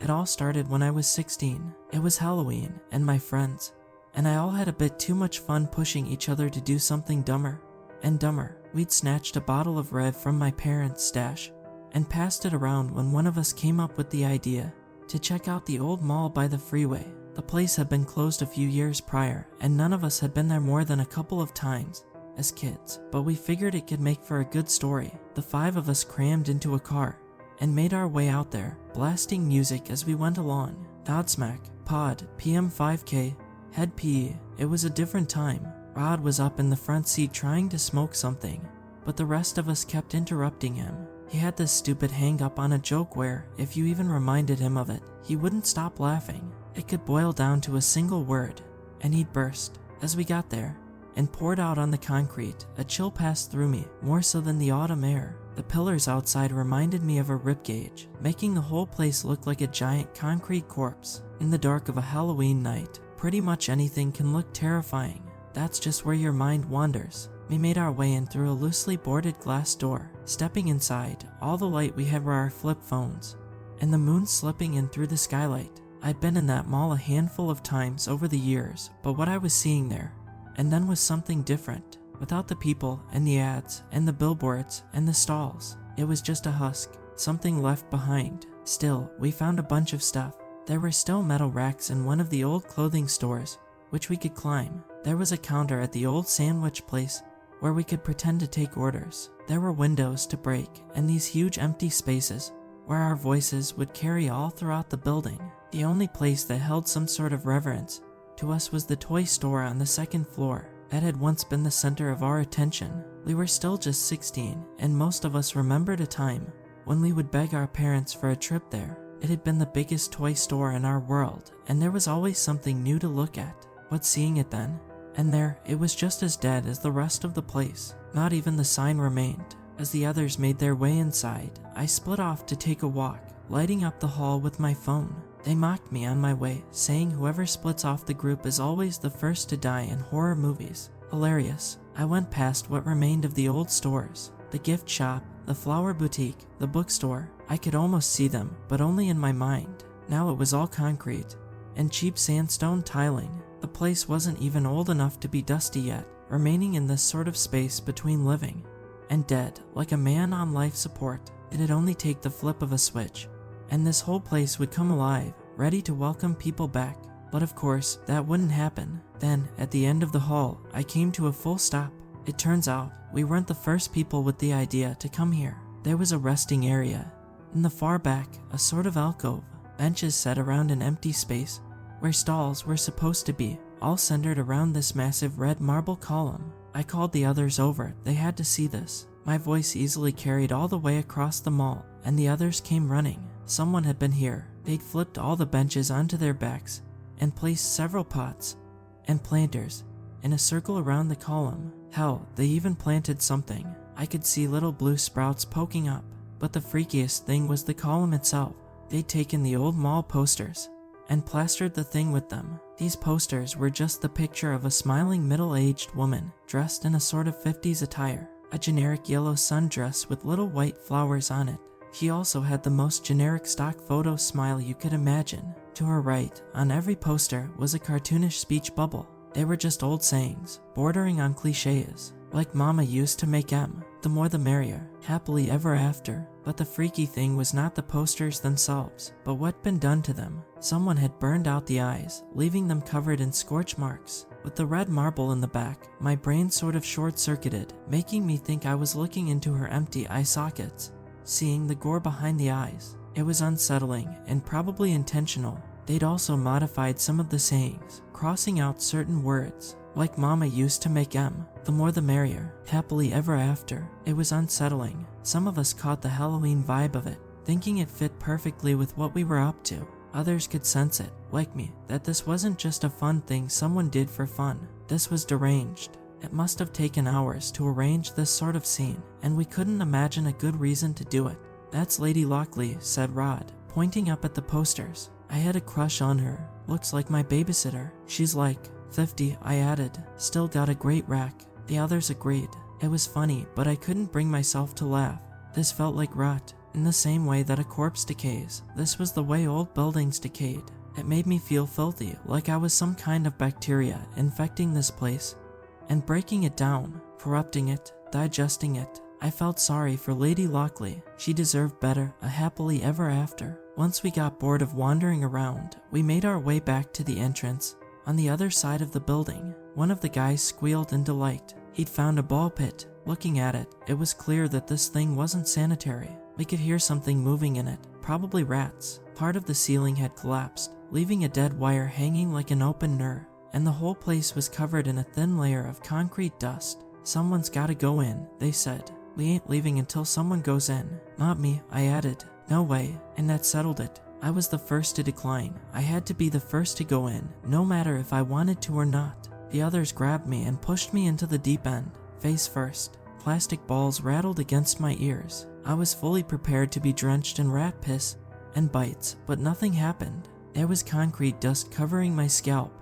It all started when I was 16. It was Halloween, and my friends and I all had a bit too much fun pushing each other to do something dumber and dumber. We'd snatched a bottle of Red from my parents' stash and passed it around when one of us came up with the idea to check out the old mall by the freeway. The place had been closed a few years prior, and none of us had been there more than a couple of times as kids, but we figured it could make for a good story. The 5 of us crammed into a car and made our way out there, blasting music as we went along. Godsmack, Pod, PM 5K, Head PE. It was a different time. Rod was up in the front seat trying to smoke something, but the rest of us kept interrupting him. He had this stupid hang-up on a joke where, if you even reminded him of it, he wouldn't stop laughing. It could boil down to a single word, and he'd burst. As we got there and poured out on the concrete, a chill passed through me, more so than the autumn air. The pillars outside reminded me of a ribcage, making the whole place look like a giant concrete corpse. In the dark of a Halloween night, pretty much anything can look terrifying. That's just where your mind wanders. We made our way in through a loosely boarded glass door. Stepping inside, all the light we had were our flip phones, and the moon slipping in through the skylight. I'd been in that mall a handful of times over the years, but what I was seeing there and then was something different. Without the people and the ads and the billboards and the stalls, it was just a husk, something left behind. Still, we found a bunch of stuff. There were still metal racks in one of the old clothing stores, which we could climb. There was a counter at the old sandwich place where we could pretend to take orders. There were windows to break and these huge empty spaces where our voices would carry all throughout the building. The only place that held some sort of reverence to us was the toy store on the 2nd floor. That had once been the center of our attention. We were still just 16, and most of us remembered a time when we would beg our parents for a trip there. It had been the biggest toy store in our world, and there was always something new to look at. But seeing it then, and there, it was just as dead as the rest of the place. Not even the sign remained. As the others made their way inside, I split off to take a walk, lighting up the hall with my phone. They mocked me on my way, saying whoever splits off the group is always the first to die in horror movies. Hilarious. I went past what remained of the old stores, the gift shop, the flower boutique, the bookstore. I could almost see them, but only in my mind. Now it was all concrete and cheap sandstone tiling. The place wasn't even old enough to be dusty yet, remaining in this sort of space between living and dead, like a man on life support. It'd only take the flip of a switch, and this whole place would come alive, ready to welcome people back. But of course, that wouldn't happen. Then, at the end of the hall, I came to a full stop. It turns out, we weren't the first people with the idea to come here. There was a resting area. In the far back, a sort of alcove, benches set around an empty space, where stalls were supposed to be, all centered around this massive red marble column. I called the others over. They had to see this. My voice easily carried all the way across the mall, and the others came running. Someone had been here. They'd flipped all the benches onto their backs and placed several pots and planters in a circle around the column. Hell, they even planted something. I could see little blue sprouts poking up. But the freakiest thing was the column itself. They'd taken the old mall posters and plastered the thing with them. These posters were just the picture of a smiling middle-aged woman dressed in a sort of 50s attire, a generic yellow sundress with little white flowers on it. She also had the most generic stock photo smile you could imagine. To her right, on every poster, was a cartoonish speech bubble. They were just old sayings, bordering on cliches, like Mama used to make M, the more the merrier, happily ever after. But the freaky thing was not the posters themselves, but what'd been done to them. Someone had burned out the eyes, leaving them covered in scorch marks. With the red marble in the back, my brain sort of short-circuited, making me think I was looking into her empty eye sockets, seeing the gore behind the eyes. It was unsettling, and probably intentional. They'd also modified some of the sayings, crossing out certain words, like Mama used to make M, the more the merrier, happily ever after. It was unsettling. Some of us caught the Halloween vibe of it, thinking it fit perfectly with what we were up to. Others could sense it, like me, that this wasn't just a fun thing someone did for fun. This was deranged. It must have taken hours to arrange this sort of scene, and we couldn't imagine a good reason to do it. "That's Lady Lockley," said Rod, pointing up at the posters. "I had a crush on her. Looks like my babysitter. She's like 50, I added. "Still got a great rack." The others agreed. It was funny, but I couldn't bring myself to laugh. This felt like rot. In the same way that a corpse decays, this was the way old buildings decayed. It made me feel filthy, like I was some kind of bacteria infecting this place and breaking it down, corrupting it, digesting it. I felt sorry for Lady Lockley. She deserved better, a happily ever after. Once we got bored of wandering around, we made our way back to the entrance on the other side of the building. One of the guys squealed in delight. He'd found a ball pit. Looking at it, it was clear that this thing wasn't sanitary. We could hear something moving in it, probably rats. Part of the ceiling had collapsed, leaving a dead wire hanging like an open nerve, and the whole place was covered in a thin layer of concrete dust. Someone's gotta go in, they said. We ain't leaving until someone goes in. Not me, I added. No way, and that settled it. I was the first to decline. I had to be the first to go in, no matter if I wanted to or not. The others grabbed me and pushed me into the deep end, face first. Plastic balls rattled against my ears. I was fully prepared to be drenched in rat piss and bites, but nothing happened. There was concrete dust covering my scalp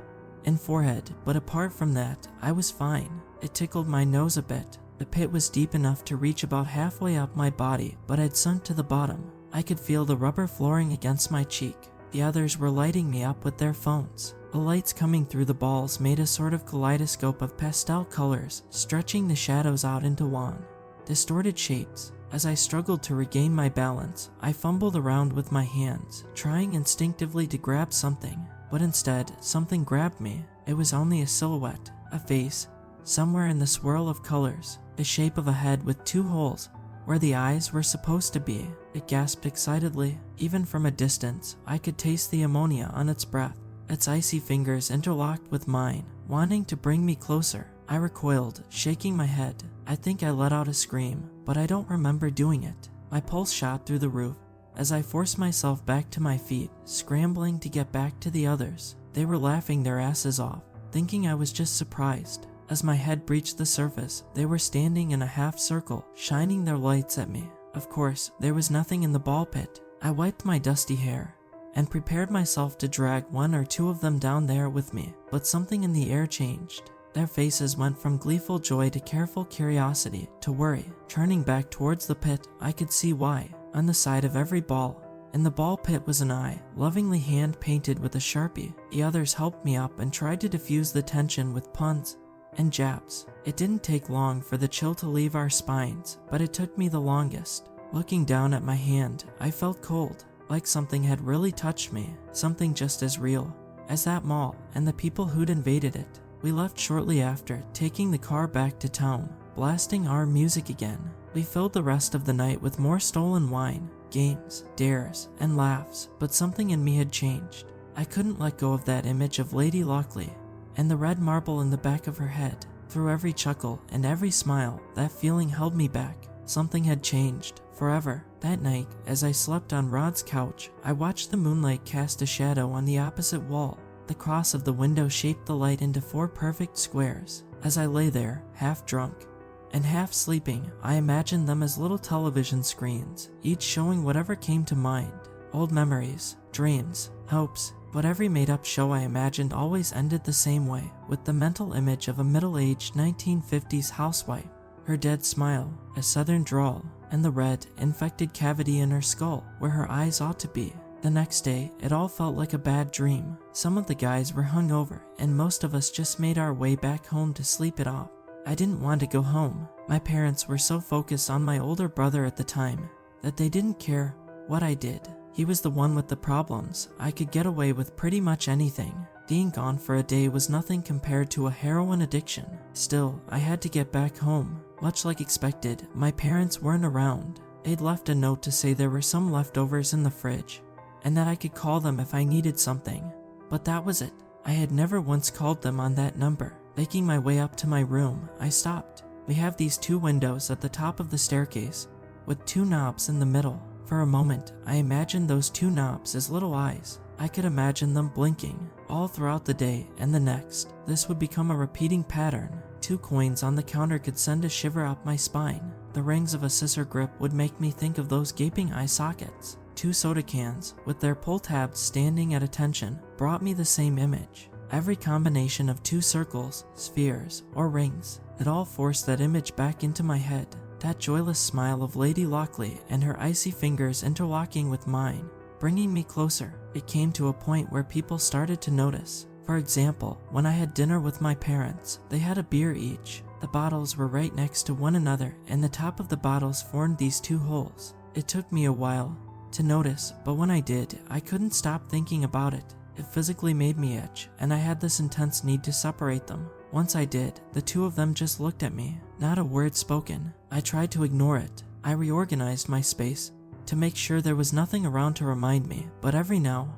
and forehead, but apart from that, I was fine. It tickled my nose a bit. The pit was deep enough to reach about halfway up my body, but I'd sunk to the bottom. I could feel the rubber flooring against my cheek. The others were lighting me up with their phones. The lights coming through the balls made a sort of kaleidoscope of pastel colors, stretching the shadows out into wan, distorted shapes. As I struggled to regain my balance, I fumbled around with my hands, trying instinctively to grab something, but instead, something grabbed me. It was only a silhouette, a face, somewhere in the swirl of colors, the shape of a head with two holes where the eyes were supposed to be. It gasped excitedly. Even from a distance, I could taste the ammonia on its breath. Its icy fingers interlocked with mine, wanting to bring me closer. I recoiled, shaking my head. I think I let out a scream, but I don't remember doing it. My pulse shot through the roof as I forced myself back to my feet, scrambling to get back to the others. They were laughing their asses off, thinking I was just surprised. As my head breached the surface, they were standing in a half circle, shining their lights at me. Of course, there was nothing in the ball pit. I wiped my dusty hair and prepared myself to drag one or two of them down there with me, but something in the air changed. Their faces went from gleeful joy to careful curiosity to worry. Turning back towards the pit, I could see why. On the side of every ball in the ball pit was an eye, lovingly hand-painted with a Sharpie. The others helped me up and tried to diffuse the tension with puns and jabs. It didn't take long for the chill to leave our spines, but it took me the longest. Looking down at my hand, I felt cold, like something had really touched me, something just as real as that mall and the people who'd invaded it. We left shortly after, taking the car back to town, blasting our music again. We filled the rest of the night with more stolen wine, games, dares, and laughs, but something in me had changed. I couldn't let go of that image of Lady Lockley and the red marble in the back of her head. Through every chuckle and every smile, that feeling held me back. Something had changed, forever. That night, as I slept on Rod's couch, I watched the moonlight cast a shadow on the opposite wall. The cross of the window shaped the light into 4 perfect squares. As I lay there, half drunk and half sleeping, I imagined them as little television screens, each showing whatever came to mind. Old memories, dreams, hopes. But every made-up show I imagined always ended the same way, with the mental image of a middle-aged 1950s housewife, her dead smile, a southern drawl, and the red, infected cavity in her skull where her eyes ought to be. The next day, it all felt like a bad dream. Some of the guys were hungover, and most of us just made our way back home to sleep it off. I didn't want to go home. My parents were so focused on my older brother at the time that they didn't care what I did. He was the one with the problems. I could get away with pretty much anything. Being gone for a day was nothing compared to a heroin addiction. Still, I had to get back home. Much like expected, my parents weren't around. They'd left a note to say there were some leftovers in the fridge, and that I could call them if I needed something. But that was it. I had never once called them on that number. Making my way up to my room, I stopped. We have these 2 windows at the top of the staircase, with 2 knobs in the middle. For a moment, I imagined those 2 knobs as little eyes. I could imagine them blinking all throughout the day and the next. This would become a repeating pattern. 2 coins on the counter could send a shiver up my spine. The rings of a scissor grip would make me think of those gaping eye sockets. 2 soda cans, with their pull tabs standing at attention, brought me the same image. Every combination of 2 circles, spheres, or rings, it all forced that image back into my head. that joyless smile of Lady Lockley and her icy fingers interlocking with mine, bringing me closer. It came to a point where people started to notice. For example, when I had dinner with my parents, they had a beer each. The bottles were right next to one another, and the top of the bottles formed these two holes. It took me a while to notice, but when I did, I couldn't stop thinking about it. It physically made me itch, and I had this intense need to separate them. Once I did, the two of them just looked at me, not a word spoken. I tried to ignore it. I reorganized my space to make sure there was nothing around to remind me, but every now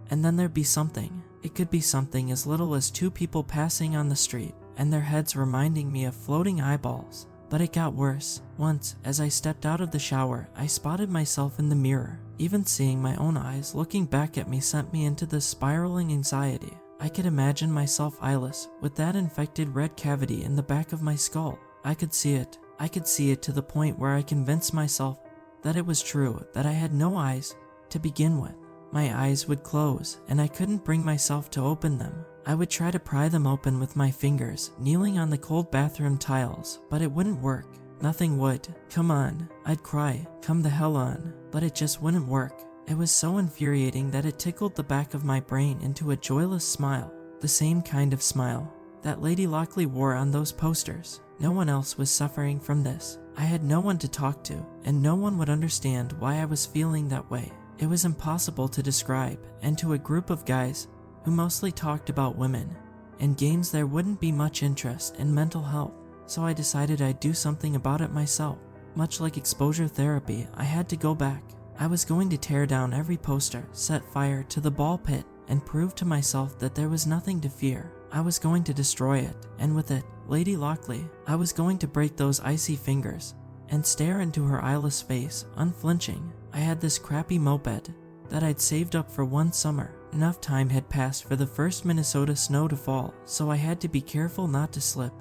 and then there'd be something. It could be something as little as two people passing on the street, and their heads reminding me of floating eyeballs. But it got worse. Once, as I stepped out of the shower, I spotted myself in the mirror. Even seeing my own eyes looking back at me sent me into this spiraling anxiety. I could imagine myself eyeless, with that infected red cavity in the back of my skull. I could see it. I could see it to the point where I convinced myself that it was true, that I had no eyes to begin with. My eyes would close, and I couldn't bring myself to open them. I would try to pry them open with my fingers, kneeling on the cold bathroom tiles, but it wouldn't work. Nothing would. Come on, I'd cry, come the hell on, but it just wouldn't work. It was so infuriating that it tickled the back of my brain into a joyless smile, the same kind of smile that Lady Lockley wore on those posters. No one else was suffering from this. I had no one to talk to, and no one would understand why I was feeling that way. It was impossible to describe, and to a group of guys who mostly talked about women and games, there wouldn't be much interest in mental health. So I decided I'd do something about it myself. Much like exposure therapy, I had to go back. I was going to tear down every poster, set fire to the ball pit, and prove to myself that there was nothing to fear. I was going to destroy it, and with it, Lady Lockley. I was going to break those icy fingers and stare into her eyeless face, unflinching. I had this crappy moped that I'd saved up for one summer. Enough time had passed for the first Minnesota snow to fall, so I had to be careful not to slip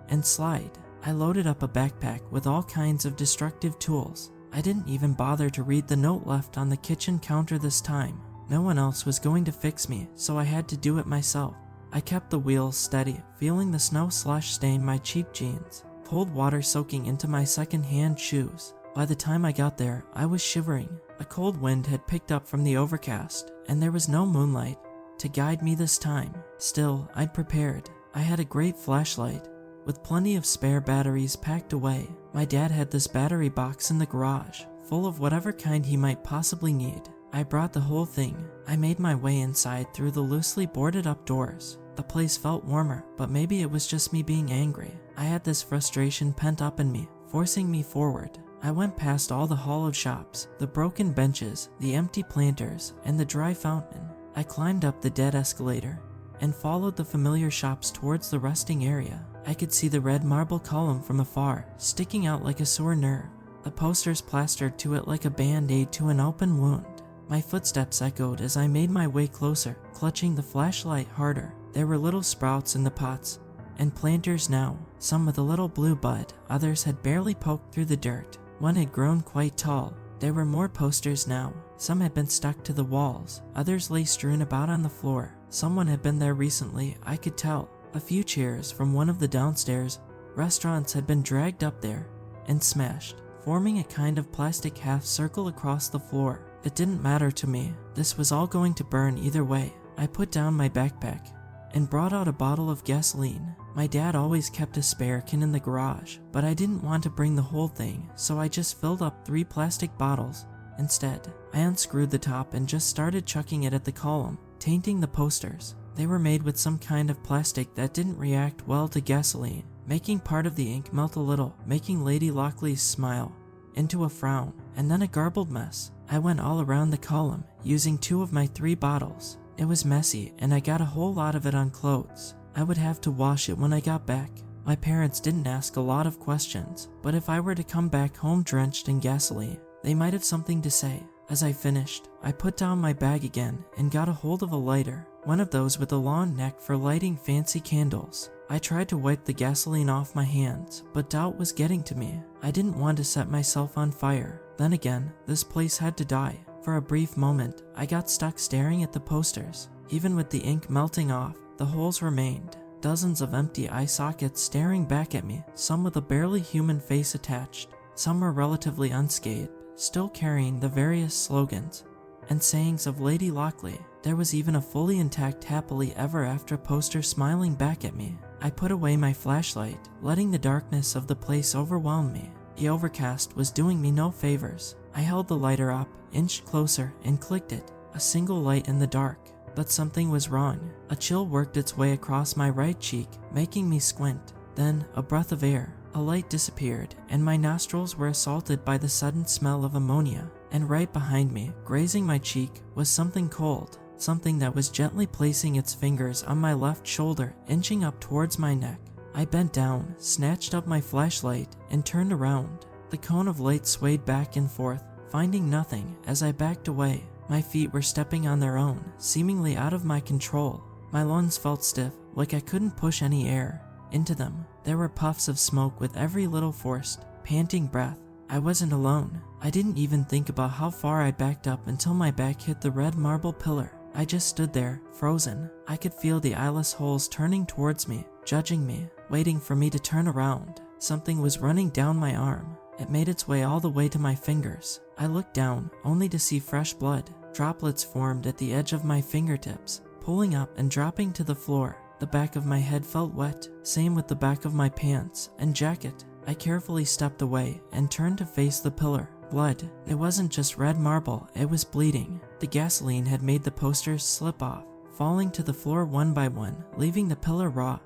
and slide. I loaded up a backpack with all kinds of destructive tools. I didn't even bother to read the note left on the kitchen counter this time. No one else was going to fix me, so I had to do it myself. I kept the wheels steady, feeling the snow slush stain my cheap jeans, cold water soaking into my second-hand shoes. By the time I got there, I was shivering. A cold wind had picked up from the overcast, and there was no moonlight to guide me this time. Still, I'd prepared. I had a great flashlight, with plenty of spare batteries packed away. My dad had this battery box in the garage, full of whatever kind he might possibly need. I brought the whole thing. I made my way inside through the loosely boarded up doors. The place felt warmer, but maybe it was just me being angry. I had this frustration pent up in me, forcing me forward. I went past all the hollowed shops, the broken benches, the empty planters, and the dry fountain. I climbed up the dead escalator and followed the familiar shops towards the resting area. I could see the red marble column from afar, sticking out like a sore nerve, the posters plastered to it like a band-aid to an open wound. My footsteps echoed as I made my way closer, clutching the flashlight harder. There were little sprouts in the pots and planters now, some with a little blue bud, others had barely poked through the dirt. One had grown quite tall. There were more posters now. Some had been stuck to the walls, others lay strewn about on the floor. Someone had been there recently, I could tell. A few chairs from one of the downstairs restaurants had been dragged up there and smashed, forming a kind of plastic half circle across the floor. It didn't matter to me. This was all going to burn either way. I put down my backpack and brought out a bottle of gasoline. My dad always kept a spare can in the garage, but I didn't want to bring the whole thing, so I just filled up 3 plastic bottles instead. I unscrewed the top and just started chucking it at the column, tainting the posters. They were made with some kind of plastic that didn't react well to gasoline, making part of the ink melt a little, making Lady Lockley's smile into a frown, and then a garbled mess. I went all around the column, using 2 of my 3 bottles. It was messy, and I got a whole lot of it on clothes. I would have to wash it when I got back. My parents didn't ask a lot of questions, but if I were to come back home drenched in gasoline, they might have something to say. As I finished, I put down my bag again and got a hold of a lighter, one of those with a long neck for lighting fancy candles. I tried to wipe the gasoline off my hands, but doubt was getting to me. I didn't want to set myself on fire. Then again, this place had to die. For a brief moment, I got stuck staring at the posters. Even with the ink melting off, the holes remained. Dozens of empty eye sockets staring back at me, some with a barely human face attached. Some were relatively unscathed, still carrying the various slogans and sayings of Lady Lockley. There was even a fully intact happily ever after poster smiling back at me. I put away my flashlight, letting the darkness of the place overwhelm me. The overcast was doing me no favors. I held the lighter up, inched closer, and clicked it. A single light in the dark. But something was wrong. A chill worked its way across my right cheek, making me squint. Then, a breath of air. A light disappeared, and my nostrils were assaulted by the sudden smell of ammonia. And right behind me, grazing my cheek, was something cold. Something that was gently placing its fingers on my left shoulder, inching up towards my neck. I bent down, snatched up my flashlight, and turned around. The cone of light swayed back and forth, finding nothing as I backed away. My feet were stepping on their own, seemingly out of my control. My lungs felt stiff, like I couldn't push any air into them. There were puffs of smoke with every little forced, panting breath. I wasn't alone. I didn't even think about how far I backed up until my back hit the red marble pillar. I just stood there, frozen. I could feel the eyeless holes turning towards me, judging me, waiting for me to turn around. Something was running down my arm. It made its way all the way to my fingers. I looked down, only to see fresh blood. Droplets formed at the edge of my fingertips, pulling up and dropping to the floor. The back of my head felt wet, same with the back of my pants and jacket. I carefully stepped away and turned to face the pillar. Blood. It wasn't just red marble, it was bleeding. The gasoline had made the posters slip off, falling to the floor one by one, leaving the pillar raw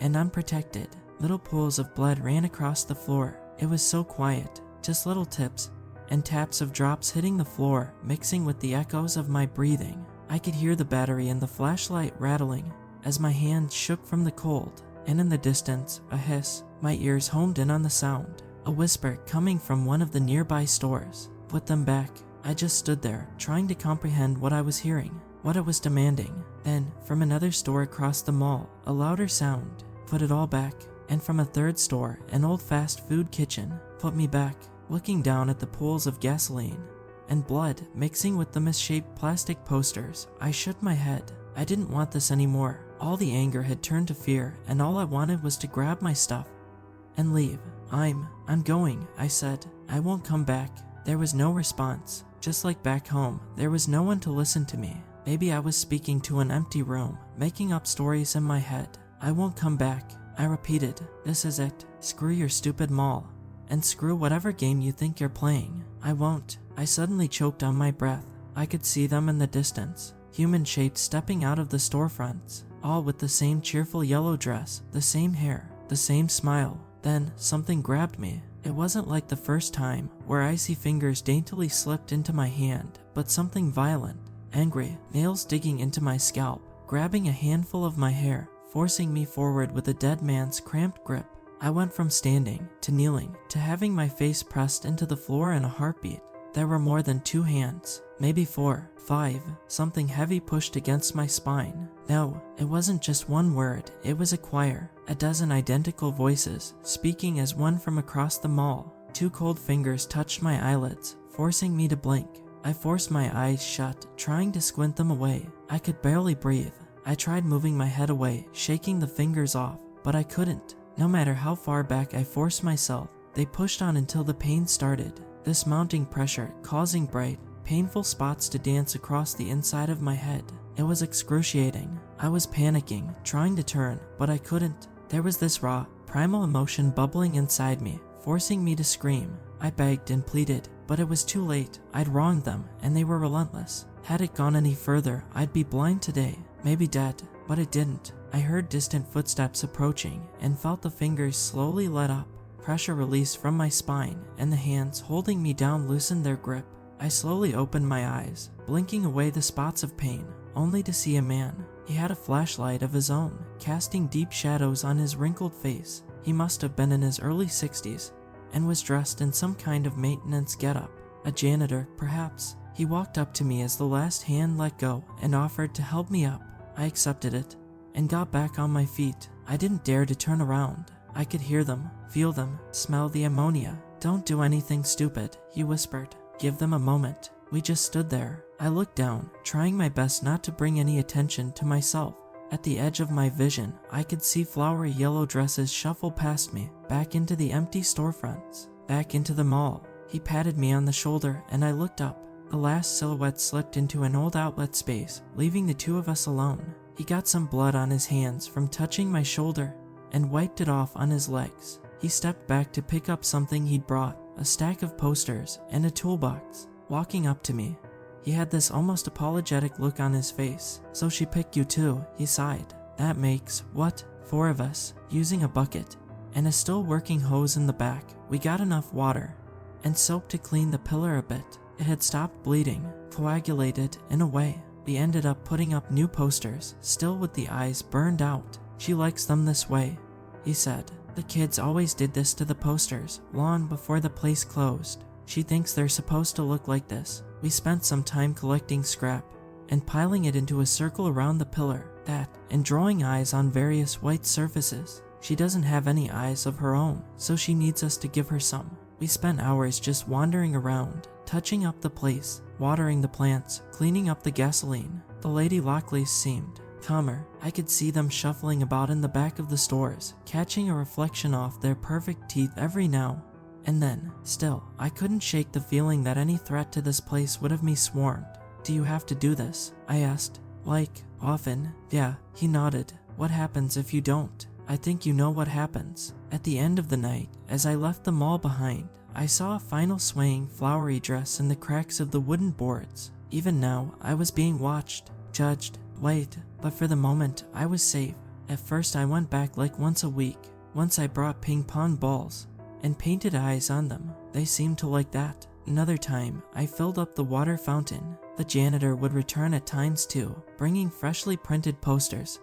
and unprotected. Little pools of blood ran across the floor. It was so quiet, just little tips and taps of drops hitting the floor, mixing with the echoes of my breathing. I could hear the battery in the flashlight rattling as my hand shook from the cold, and in the distance, a hiss. My ears homed in on the sound, a whisper coming from one of the nearby stores. Put them back. I just stood there, trying to comprehend what I was hearing, what it was demanding. Then, from another store across the mall, a louder sound. Put it all back. And from a third store, an old fast food kitchen. Put me back. Looking down at the pools of gasoline and blood mixing with the misshaped plastic posters, I shook my head. I didn't want this anymore. All the anger had turned to fear, and all I wanted was to grab my stuff and leave. I'm going, I said. I won't come back. There was no response. Just like back home, there was no one to listen to me. Maybe I was speaking to an empty room, making up stories in my head. I won't come back. I repeated, this is it. Screw your stupid mall. And screw whatever game you think you're playing. I won't. I suddenly choked on my breath. I could see them in the distance. Human shapes stepping out of the storefronts, all with the same cheerful yellow dress, the same hair, the same smile. Then, something grabbed me. It wasn't like the first time, where icy fingers daintily slipped into my hand, but something violent, angry, nails digging into my scalp, grabbing a handful of my hair, forcing me forward with a dead man's cramped grip. I went from standing, to kneeling, to having my face pressed into the floor in a heartbeat. There were more than 2 hands, maybe 4, 5, something heavy pushed against my spine. No, it wasn't just one word, it was a choir, a dozen identical voices, speaking as one from across the mall. 2 cold fingers touched my eyelids, forcing me to blink. I forced my eyes shut, trying to squint them away. I could barely breathe. I tried moving my head away, shaking the fingers off, but I couldn't. No matter how far back I forced myself, they pushed on until the pain started. This mounting pressure causing bright, painful spots to dance across the inside of my head. It was excruciating. I was panicking, trying to turn, but I couldn't. There was this raw, primal emotion bubbling inside me, forcing me to scream. I begged and pleaded, but it was too late. I'd wronged them, and they were relentless. Had it gone any further, I'd be blind today, maybe dead, but it didn't. I heard distant footsteps approaching and felt the fingers slowly let up. Pressure released from my spine, and the hands holding me down loosened their grip. I slowly opened my eyes, blinking away the spots of pain, only to see a man. He had a flashlight of his own, casting deep shadows on his wrinkled face. He must have been in his early 60s, and was dressed in some kind of maintenance getup. A janitor, perhaps. He walked up to me as the last hand let go and offered to help me up. I accepted it, and got back on my feet. I didn't dare to turn around. I could hear them, feel them, smell the ammonia. Don't do anything stupid, he whispered. Give them a moment. We just stood there. I looked down, trying my best not to bring any attention to myself. At the edge of my vision, I could see flowery yellow dresses shuffle past me, back into the empty storefronts. back into the mall. He patted me on the shoulder and I looked up. The last silhouette slipped into an old outlet space, leaving the two of us alone. He got some blood on his hands from touching my shoulder and wiped it off on his legs. He stepped back to pick up something he'd brought, a stack of posters and a toolbox. Walking up to me, he had this almost apologetic look on his face. "So she picked you too," he sighed. "That makes, what, 4 of us, using a bucket and a still working hose in the back. We got enough water and soap to clean the pillar a bit. It had stopped bleeding, coagulated in a way. We ended up putting up new posters, still with the eyes burned out. She likes them this way," he said. "The kids always did this to the posters, long before the place closed. She thinks they're supposed to look like this." We spent some time collecting scrap and piling it into a circle around the pillar, and drawing eyes on various white surfaces. She doesn't have any eyes of her own, so she needs us to give her some. We spent hours just wandering around, touching up the place, watering the plants, cleaning up the gasoline. The Lady Lockleys seemed calmer. I could see them shuffling about in the back of the stores, catching a reflection off their perfect teeth every now and then. Still, I couldn't shake the feeling that any threat to this place would have me swarmed. "Do you have to do this?" I asked. "Like, often?" "Yeah," he nodded. "What happens if you don't?" "I think you know what happens." At the end of the night, as I left the mall behind, I saw a final swaying flowery dress in the cracks of the wooden boards. Even now, I was being watched, judged, but for the moment, I was safe. At first I went back like once a week. Once I brought ping pong balls and painted eyes on them. They seemed to like that. Another time, I filled up the water fountain. The janitor would return at times too, bringing freshly printed posters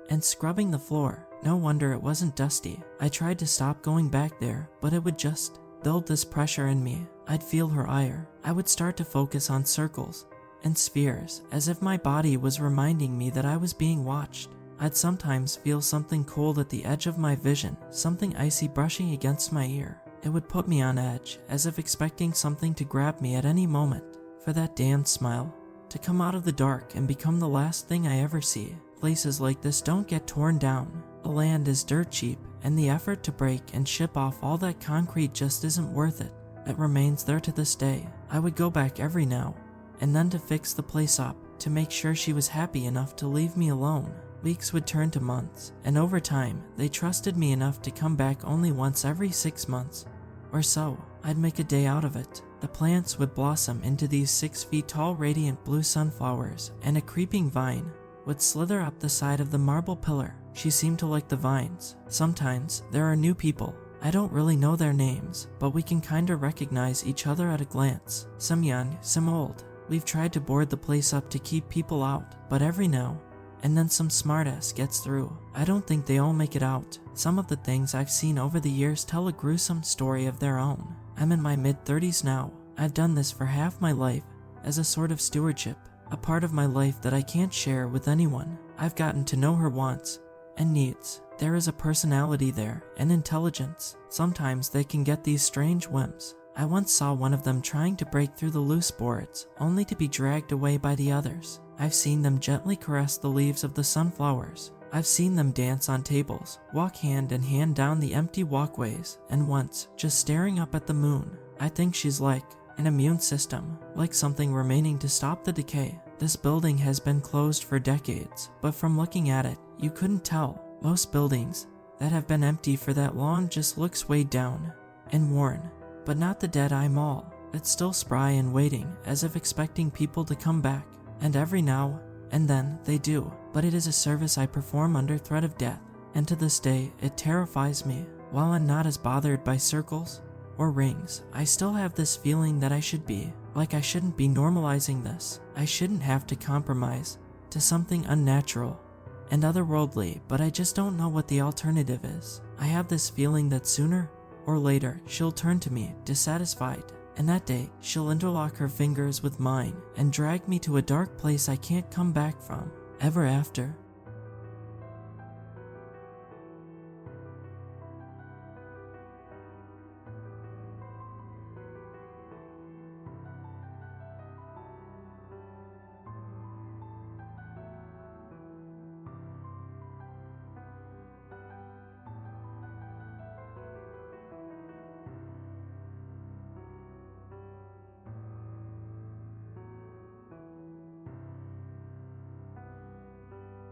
and scrubbing the floor. No wonder it wasn't dusty. I tried to stop going back there, but it would just build this pressure in me. I'd feel her ire. I would start to focus on circles and spheres, as if my body was reminding me that I was being watched. I'd sometimes feel something cold at the edge of my vision, something icy brushing against my ear. It would put me on edge, as if expecting something to grab me at any moment. For that damned smile to come out of the dark and become the last thing I ever see. Places like this don't get torn down. The land is dirt cheap, and the effort to break and ship off all that concrete just isn't worth it. It remains there to this day. I would go back every now and then to fix the place up, to make sure she was happy enough to leave me alone. Weeks would turn to months, and over time, they trusted me enough to come back only once every 6 months or so. I'd make a day out of it. The plants would blossom into these 6 feet tall radiant blue sunflowers, and a creeping vine would slither up the side of the marble pillar. She seemed to like the vines. Sometimes there are new people. I don't really know their names, but we can kinda recognize each other at a glance. Some young, some old. We've tried to board the place up to keep people out, but every now and then some smartass gets through. I don't think they all make it out. Some of the things I've seen over the years tell a gruesome story of their own. I'm in my mid-30s now. I've done this for half my life as a sort of stewardship, a part of my life that I can't share with anyone. I've gotten to know her wants and needs. There is a personality there, and intelligence. Sometimes they can get these strange whims. I once saw one of them trying to break through the loose boards, only to be dragged away by the others. I've seen them gently caress the leaves of the sunflowers. I've seen them dance on tables, walk hand in hand down the empty walkways, and once, just staring up at the moon. I think she's like an immune system, like something remaining to stop the decay. This building has been closed for decades, but from looking at it, you couldn't tell. Most buildings that have been empty for that long just looks weighed down and worn, but not the Dead-Eye Mall. It's still spry and waiting, as if expecting people to come back, and every now and then they do, but it is a service I perform under threat of death, and to this day it terrifies me. While I'm not as bothered by circles or rings, I still have this feeling that I should be, like I shouldn't be normalizing this. I shouldn't have to compromise to something unnatural and otherworldly, but I just don't know what the alternative is. I have this feeling that sooner or later she'll turn to me, dissatisfied, and that day she'll interlock her fingers with mine and drag me to a dark place I can't come back from ever after.